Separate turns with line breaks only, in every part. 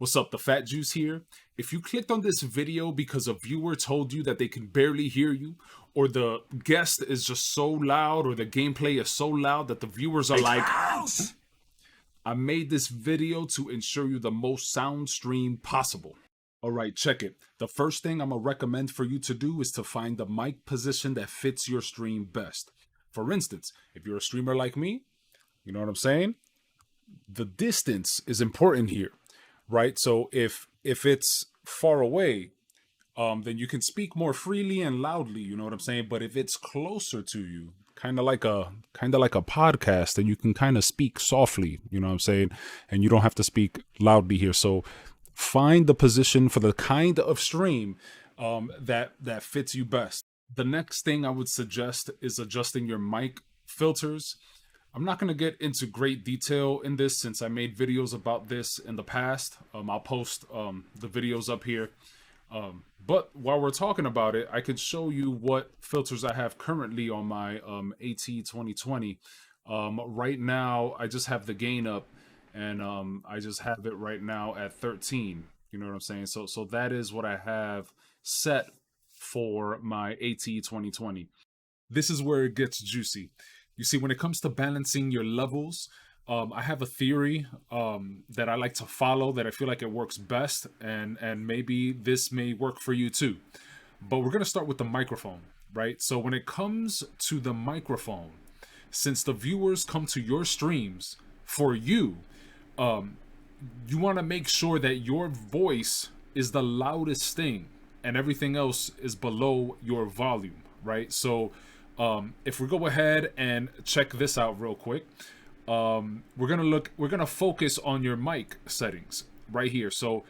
What's up, the Fat Juice here. If you clicked on this video because a viewer told you that they can barely hear you, or the guest is just so loud, or the gameplay is so loud that the viewers are like, I made this video to ensure you the most sound stream possible. Alright, check it. The first thing I'm gonna recommend for you to do is to find the mic position that fits your stream best. For instance, if you're a streamer like me, you know what I'm saying? The distance is important here, right? So if it's far away, then you can speak more freely and loudly, you know what I'm saying? But if it's closer to you, kind of like a podcast, then you can kind of speak softly, you know what I'm saying? And you don't have to speak loudly here. So find the position for the kind of stream that fits you best. The next thing I would suggest is adjusting your mic filters. I'm not going to get into great detail in this since I made videos about this in the past. I'll post the videos up here. But while we're talking about it, I could show you what filters I have currently on my AT2020. Right now, I just have the gain up, and I just have it right now at 13. You know what I'm saying? So that is what I have set for my AT2020. This is where it gets juicy. You see, when it comes to balancing your levels, I have a theory that I like to follow that I feel like it works best, and maybe this may work for you too. But we're going to start with the microphone, right? So when it comes to the microphone, since the viewers come to your streams for you, you want to make sure that your voice is the loudest thing and everything else is below your volume, right? So if we go ahead and check this out real quick, we're gonna focus on your mic settings right here. So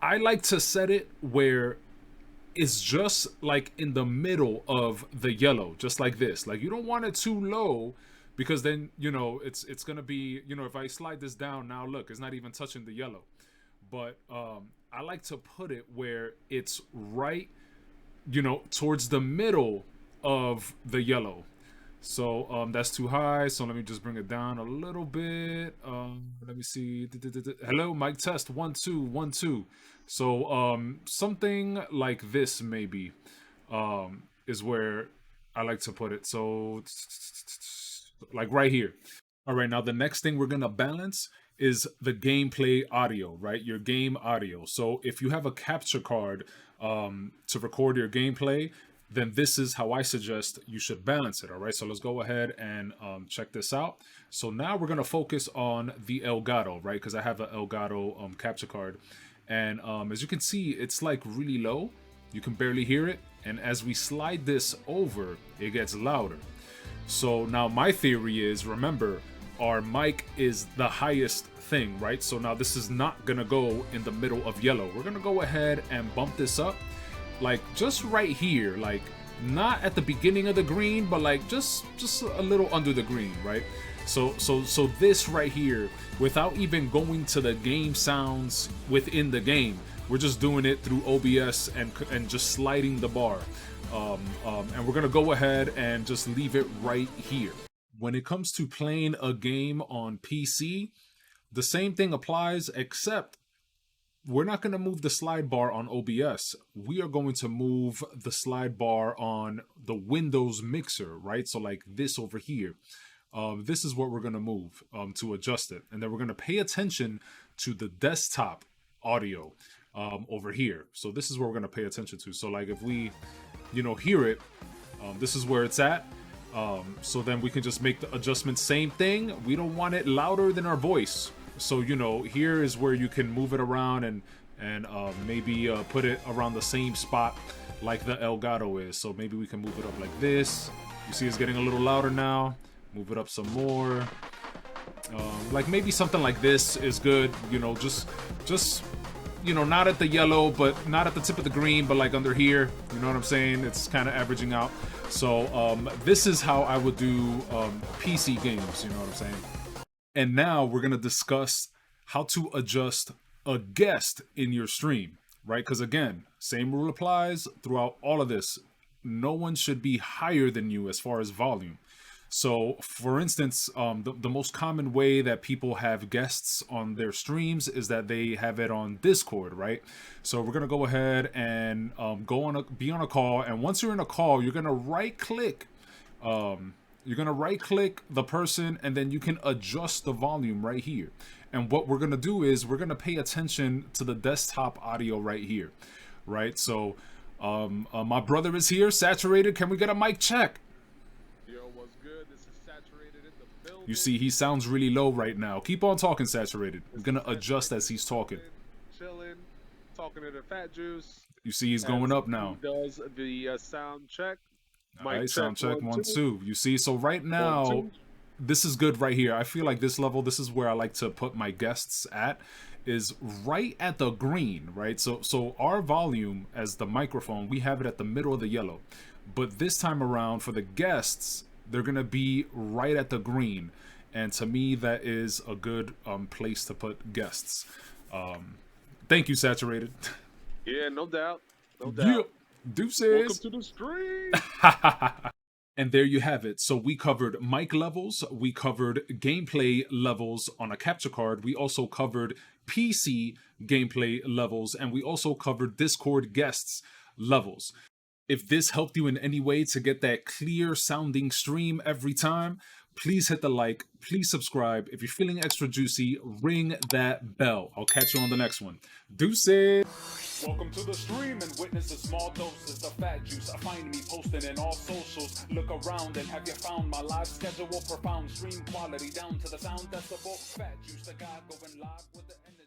I like to set it where it's just like in the middle of the yellow, just like this. Like, you don't want it too low, because then, you know, it's gonna be, you know, if I slide this down now, look, it's not even touching the yellow. But I like to put it where it's right, you know, towards the middle of the yellow. So that's too high, so let me just bring it down a little bit. Let me see. Hello, mic test, 1 2 1 2. So something like this maybe is where I like to put it. So like right here. All right, now the next thing we're gonna balance is the gameplay audio, right? Your game audio. So if you have a capture card to record your gameplay, then this is how I suggest you should balance it. All right, so let's go ahead and check this out. So now we're gonna focus on the Elgato, right? Because I have an Elgato capture card, and as you can see, it's like really low. You can barely hear it, and as we slide this over, it gets louder. So now my theory is, remember, our mic is the highest thing, right? So now this is not gonna go in the middle of yellow. We're gonna go ahead and bump this up, like just right here, like not at the beginning of the green, but like just a little under the green, right? So this right here, without even going to the game sounds within the game, we're just doing it through OBS and just sliding the bar. And we're gonna go ahead and just leave it right here. When it comes to playing a game on PC, the same thing applies, except we're not going to move the slide bar on OBS. We are going to move the slide bar on the Windows mixer, right? So like this over here. This is what we're going to move to adjust it. And then we're going to pay attention to the desktop audio over here. So this is where we're going to pay attention to. So like if we, you know, hear it, this is where it's at. So then we can just make the adjustment. Same thing. We don't want it louder than our voice. So, you know, here is where you can move it around and maybe put it around the same spot like the Elgato is. So maybe we can move it up like this. You see it's getting a little louder now. Move it up some more. Like maybe something like this is good. You know, just you know, not at the yellow, but not at the tip of the green, but like under here. You know what I'm saying? It's kind of averaging out. So this is how I would do PC games. You know what I'm saying? And now we're going to discuss how to adjust a guest in your stream, right? Because again, same rule applies throughout all of this. No one should be higher than you as far as volume. So, for instance, the most common way that people have guests on their streams is that they have it on Discord, right? So we're gonna go ahead and be on a call, and once you're in a call, you're gonna right click. You're gonna right click the person, and then you can adjust the volume right here. And what we're gonna do is we're gonna pay attention to the desktop audio right here, right? So, my brother is here, Saturated. Can we get a mic check?
Yo, what's good? This is Saturated in the building.
You see, he sounds really low right now. Keep on talking, Saturated. I'm gonna adjust as he's talking.
Chilling, talking to the Fat Juice.
You see, he's going up now.
He does the sound check.
All right, sound check 1 2. You see, so right now, this is good right here. I feel like this level, this is where I like to put my guests at, is right at the green, right? So our volume as the microphone, we have it at the middle of the yellow. But this time around, for the guests, they're gonna be right at the green. And to me, that is a good place to put guests. Thank you, Saturated.
Yeah, no doubt. No doubt.
Yeah. Deuces.
Welcome to the stream.
And there you have it. So we covered mic levels, we covered gameplay levels on a capture card, we also covered PC gameplay levels, and we also covered Discord guests levels. If this helped you in any way to get that clear sounding stream every time, please hit the like, please subscribe. If you're feeling extra juicy, ring that bell. I'll catch you on the next one. Deuces.
Welcome to the stream and witness a small doses of Fat Juice. I find me posting in all socials. Look around and have you found my live schedule? Profound stream quality down to the sound decibel. Fat Juice, the guy going live with the energy.